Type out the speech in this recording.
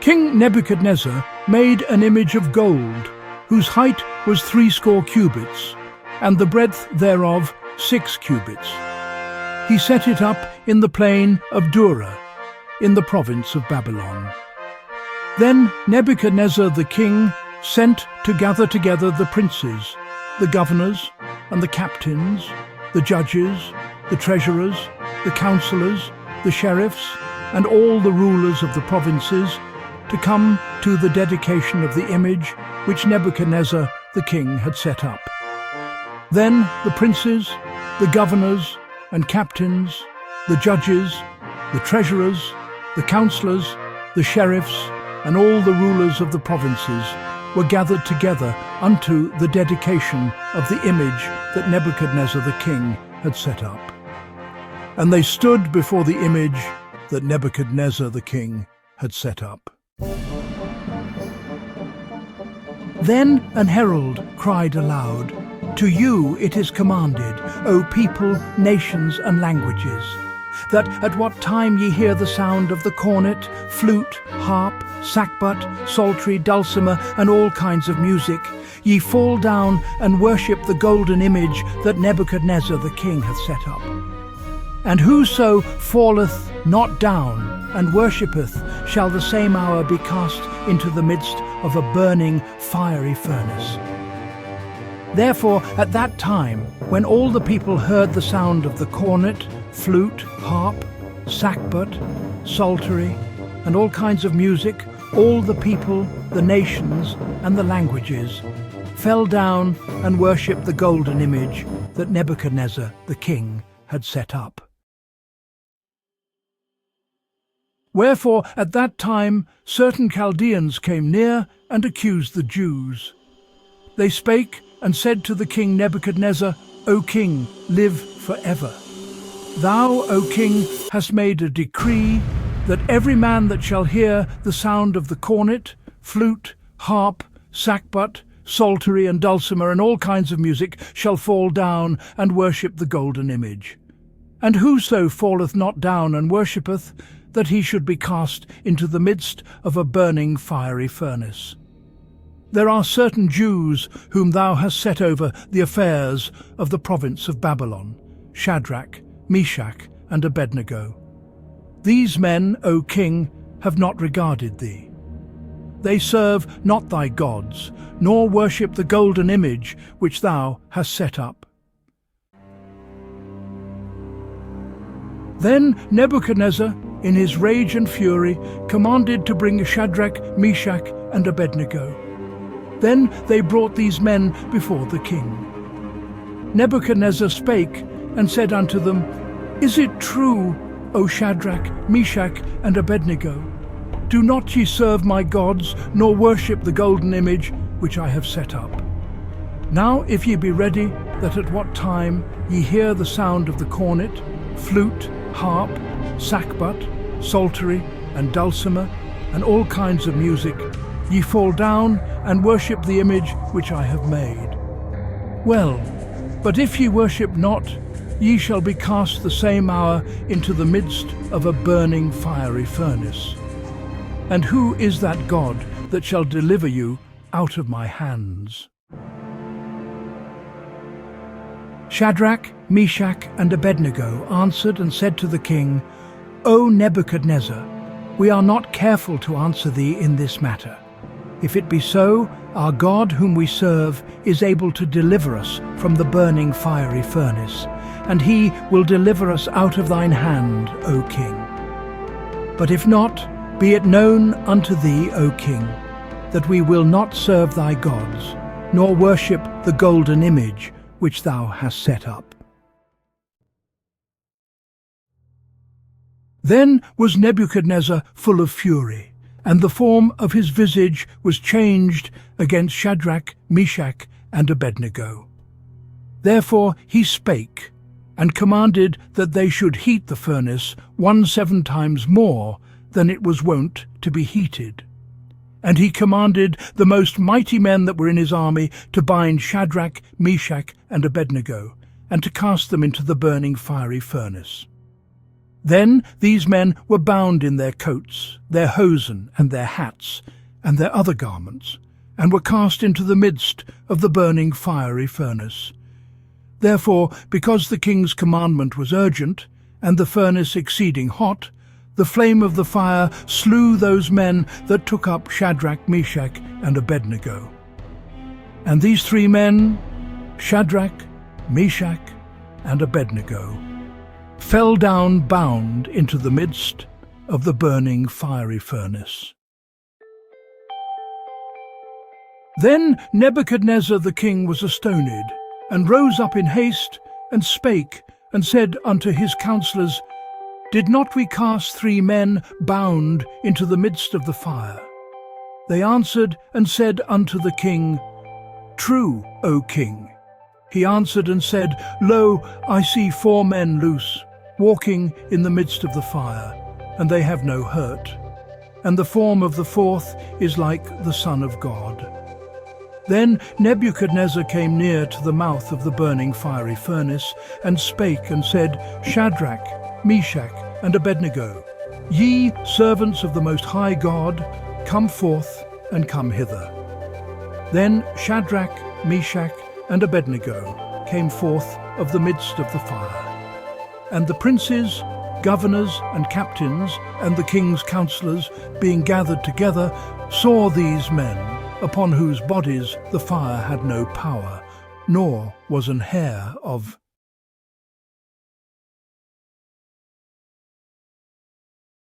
King Nebuchadnezzar made an image of gold, whose height was 60 cubits, and the breadth thereof 6 cubits. He set it up in the plain of Dura, in the province of Babylon. Then Nebuchadnezzar the king sent to gather together the princes, the governors, and the captains, the judges, the treasurers, the counselors, the sheriffs, and all the rulers of the provinces, to come to the dedication of the image which Nebuchadnezzar the king had set up. Then the princes, the governors, and captains, the judges, the treasurers, the counselors, the sheriffs, and all the rulers of the provinces were gathered together unto the dedication of the image that Nebuchadnezzar the king had set up. And they stood before the image that Nebuchadnezzar the king had set up. Then an herald cried aloud, "To you it is commanded, O people, nations, and languages, that at what time ye hear the sound of the cornet, flute, harp, sackbut, psaltery, dulcimer, and all kinds of music, ye fall down and worship the golden image that Nebuchadnezzar the king hath set up. And whoso falleth not down and worshippeth shall the same hour be cast into the midst of a burning fiery furnace." Therefore at that time, when all the people heard the sound of the cornet, flute, harp, sackbut, psaltery, and all kinds of music, all the people, the nations, and the languages fell down and worshipped the golden image that Nebuchadnezzar the king had set up. Wherefore at that time certain Chaldeans came near and accused the Jews. They spake and said to the king Nebuchadnezzar, "O king, live forever. Thou, O king, hast made a decree that every man that shall hear the sound of the cornet, flute, harp, sackbut, psaltery, and dulcimer, and all kinds of music, shall fall down and worship the golden image. And whoso falleth not down and worshippeth, that he should be cast into the midst of a burning fiery furnace. There are certain Jews whom thou hast set over the affairs of the province of Babylon, Shadrach, Meshach, and Abednego. These men, O king, have not regarded thee. They serve not thy gods, nor worship the golden image which thou hast set up." Then Nebuchadnezzar, in his rage and fury, commanded to bring Shadrach, Meshach, and Abednego. Then they brought these men before the king. Nebuchadnezzar spake and said unto them, "Is it true, O Shadrach, Meshach, and Abednego? Do not ye serve my gods, nor worship the golden image which I have set up? Now if ye be ready, that at what time ye hear the sound of the cornet, flute, harp, sackbut, psaltery, and dulcimer, and all kinds of music, ye fall down and worship the image which I have made. Well, but if ye worship not, ye shall be cast the same hour into the midst of a burning fiery furnace. And who is that God that shall deliver you out of my hands?" Shadrach, Meshach, and Abednego answered and said to the king, "O Nebuchadnezzar, we are not careful to answer thee in this matter. If it be so, our God whom we serve is able to deliver us from the burning fiery furnace, and he will deliver us out of thine hand, O king. But if not, be it known unto thee, O king, that we will not serve thy gods, nor worship the golden image which thou hast set up." Then was Nebuchadnezzar full of fury, and the form of his visage was changed against Shadrach, Meshach, and Abednego. Therefore he spake, and commanded that they should heat the furnace 17 times more than it was wont to be heated. And he commanded the most mighty men that were in his army to bind Shadrach, Meshach, and Abednego, and to cast them into the burning fiery furnace. Then these men were bound in their coats, their hosen, and their hats, and their other garments, and were cast into the midst of the burning fiery furnace. Therefore, because the king's commandment was urgent, and the furnace exceeding hot, the flame of the fire slew those men that took up Shadrach, Meshach, and Abednego. And these 3 men, Shadrach, Meshach, and Abednego, fell down bound into the midst of the burning fiery furnace. Then Nebuchadnezzar the king was astonied, and rose up in haste, and spake, and said unto his counselors, Did not we cast 3 men bound into the midst of the fire? They answered and said unto the king, True, O king. He answered and said, Lo, I see 4 men loose, walking in the midst of the fire, and they have no hurt. And the form of the 4th is like the Son of God. Then Nebuchadnezzar came near to the mouth of the burning fiery furnace, and spake and said, Shadrach, Meshach, and Abednego, ye servants of the Most High God, come forth and come hither. Then Shadrach, Meshach, and Abednego came forth of the midst of the fire. And the princes, governors, and captains, and the king's counselors, being gathered together, saw these men, upon whose bodies the fire had no power, nor was an hair of